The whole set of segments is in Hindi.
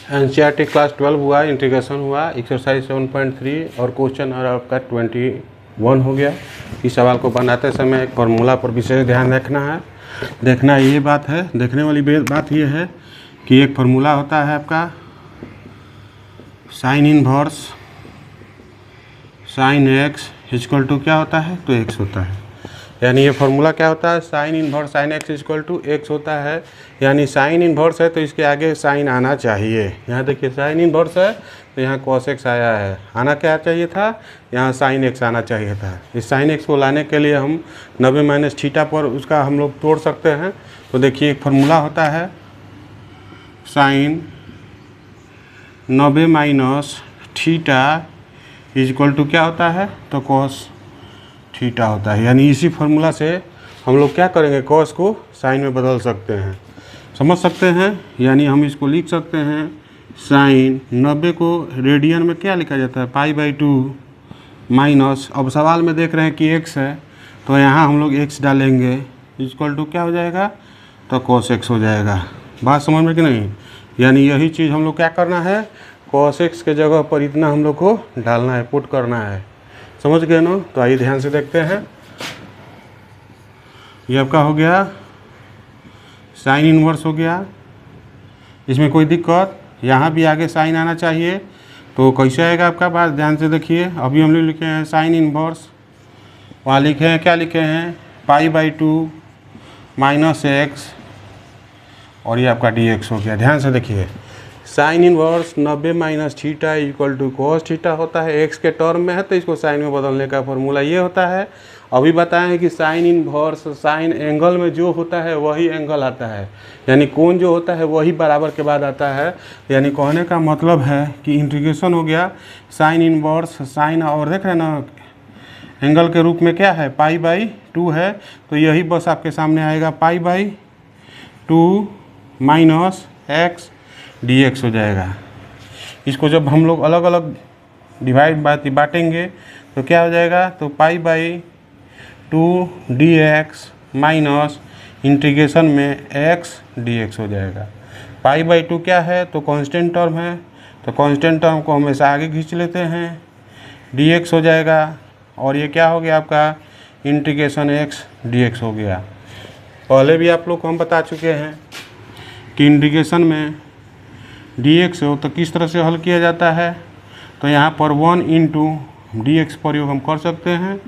एनसीईआरटी क्लास 12 हुआ, इंटीग्रेशन हुआ, एक्सरसाइज 7.3 और क्वेश्चन और आपका 21 हो गया। इस सवाल को बनाते समय एक फार्मूला पर विशेष ध्यान रखना है। देखना ये बात है, देखने वाली बात ये है कि एक फार्मूला होता है आपका sine inverse sine x equal to क्या होता है, तो एक्स होता है। यानी ये फार्मूला क्या होता है, sine inverse sine x equal to x होता है। यानी साइन इनवर्स है तो इसके आगे साइन आना चाहिए। यहाँ देखिए साइन इनवर्स है तो यहाँ कॉस एक्स आया है, आना क्या चाहिए था, यहाँ साइन एक्स आना चाहिए था। इस साइन एक्स को लाने के लिए हम 90 माइनस थीटा पर उसका हम लोग तोड़ सकते हैं। तो देखिए एक फार्मूला होता है sine 90 minus theta equal to क्या होता है, तो कॉस थीटा होता है। यानी इसी फार्मूला से हम लोग क्या करेंगे, कॉस को साइन में बदल सकते हैं, समझ सकते हैं। यानी हम इसको लिख सकते हैं साइन 90 को रेडियन में क्या लिखा जाता है, π/2 माइनस, अब सवाल में देख रहे हैं कि x है तो यहाँ हम लोग x डालेंगे इक्वल टू क्या हो जाएगा, तो cos x हो जाएगा। बात समझ में कि नहीं। यानी यही चीज़ हम लोग क्या करना है, cos x के जगह पर इतना हम लोग को डालना है, पुट करना है, समझ गए ना। तो आइए ध्यान से देखते हैं। ये आपका हो गया साइन इनवर्स हो गया, इसमें कोई दिक्कत, यहाँ भी आगे साइन आना चाहिए। तो कैसे आएगा आपका, बात ध्यान से देखिए। अभी हम लोग लिखे हैं साइन इनवर्स, वहाँ लिखे हैं क्या लिखे हैं, π/2 माइनस एक्स और ये आपका dx हो गया। ध्यान से देखिए, sine inverse 90 minus theta equal to cos theta होता है, एक्स के टर्म में है तो इसको साइन में बदलने का फॉर्मूला ये होता है। अभी बताएं हैं कि साइन इनवर्स साइन एंगल में जो होता है वही एंगल आता है, यानी कोण जो होता है वही बराबर के बाद आता है। यानी कहने का मतलब है कि इंटीग्रेशन हो गया साइन इनवर्स साइन, और देख रहे हैं ना एंगल के रूप में क्या है, π/2 है, तो यही बस आपके सामने आएगा π/2 माइनस एक्स dx हो जाएगा। इसको जब हम लोग अलग अलग डिवाइड बांटेंगे तो क्या हो जाएगा, तो π/2 dx माइनस इंटीग्रेशन में x dx हो जाएगा। π/2 क्या है, तो कांस्टेंट टर्म है, तो कांस्टेंट टर्म को हमेशा आगे खींच लेते हैं, dx हो जाएगा। और ये क्या हो गया आपका इंटीग्रेशन x dx हो गया। पहले भी आप लोग को हम बता चुके हैं कि इंटीग्रेशन में dx हो तो किस तरह से हल किया जाता है, तो यहाँ पर 1 इंटू dx प्रयोग हम कर सकते हैं।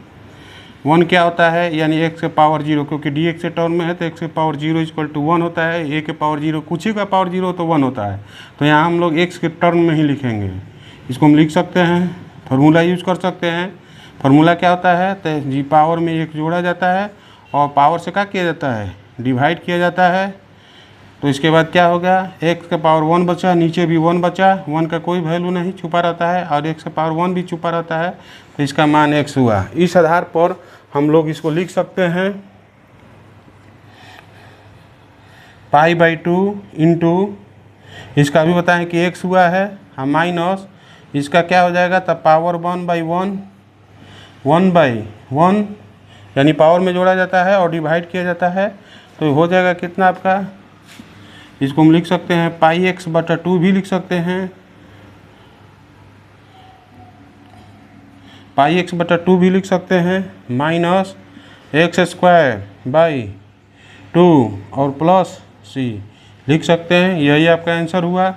1 क्या होता है, यानी x के पावर 0, क्योंकि dx के टर्म में है तो x के पावर 0 इक्वल टू 1 होता है, a के पावर 0 कुछ ही का पावर 0 तो 1 होता है। तो यहाँ हम लोग x के टर्म में ही लिखेंगे, इसको हम लिख सकते हैं, फार्मूला यूज कर सकते हैं। फार्मूला क्या होता है, तो जी पावर में 1 जोड़ा जाता है और पावर से क्या किया जाता है, डिवाइड किया जाता है। तो इसके बाद क्या होगा, x का पावर 1 बचा, नीचे भी 1 बचा, 1 का कोई वैल्यू नहीं छुपा रहता है और x का पावर 1 भी छुपा रहता है, तो इसका मान x हुआ। इस आधार पर हम लोग इसको लिख सकते हैं π/2 इंटू, इसका भी बताएं कि x हुआ है, हम माइनस इसका क्या हो जाएगा, तब पावर 1/1 यानी पावर में जोड़ा जाता है और डिवाइड किया जाता है, तो हो जाएगा कितना आपका, इसको हम लिख सकते हैं πx/2 भी लिख सकते हैं, πx/2 भी लिख सकते हैं, माइनस x²/2 और प्लस c लिख सकते हैं। यही आपका आंसर हुआ।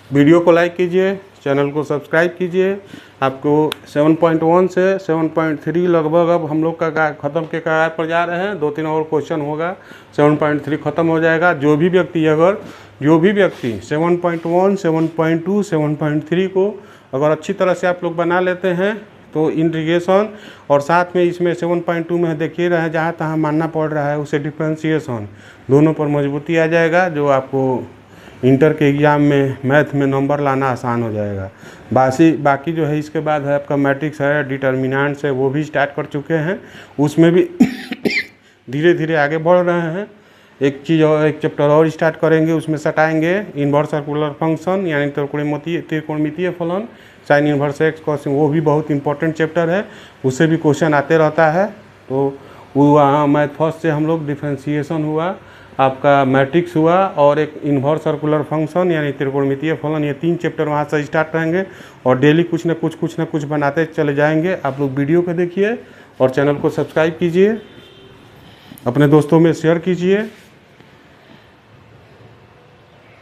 वीडियो को लाइक कीजिए, चैनल को सब्सक्राइब कीजिए। आपको 7.1 से 7.3 लगभग अब हम लोग का ख़त्म के कगार पर जा रहे हैं। 2-3 और क्वेश्चन होगा, 7.3 ख़त्म हो जाएगा। जो भी व्यक्ति 7.1, 7.2, 7.3 को अगर अच्छी तरह से आप लोग बना लेते हैं तो इंटीग्रेशन और साथ में इसमें 7.2 में देखिए रहे जहाँ तहाँ मानना पड़ रहा है उसे डिफ्रेंशिएशन, दोनों पर मजबूती आ जाएगा, जो आपको इंटर के एग्ज़ाम में मैथ में नंबर लाना आसान हो जाएगा। बाकी जो है इसके बाद है आपका मैट्रिक्स है, डिटर्मिनेंट्स है, वो भी स्टार्ट कर चुके हैं, उसमें भी धीरे धीरे आगे बढ़ रहे हैं। एक चीज़ और, एक चैप्टर और स्टार्ट करेंगे, उसमें सटाएंगे इन्वर्स सर्कुलर फंक्शन यानी त्रिकोणमितीय फलन, साइन इन्वर्स एक्स कॉस, वो भी बहुत इंपॉर्टेंट चैप्टर है, उससे भी क्वेश्चन आते रहता है। तो वहाँ मैथ फर्स्ट से हम लोग डिफ्रेंशिएशन हुआ, आपका मैट्रिक्स हुआ और एक इन्वर्स सर्कुलर फंक्शन यानी त्रिकोणमितीय फलन, ये 3 चैप्टर वहाँ से स्टार्ट रहेंगे और डेली कुछ ना कुछ बनाते चले जाएंगे। आप लोग वीडियो को देखिए और चैनल को सब्सक्राइब कीजिए, अपने दोस्तों में शेयर कीजिए।